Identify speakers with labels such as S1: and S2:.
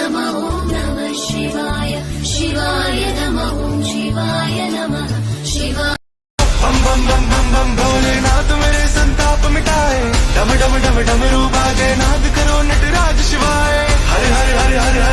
S1: नमः ॐ नमः शिवाय शिवाय नमः ॐ शिवाय नमः शिवाय।
S2: बम बम बम बम बम भोलेनाथ मेरे संताप मिटाए, डम डम डम डमरू बाजे नाद करो नटराज शिवाय। हर हर हर हर हर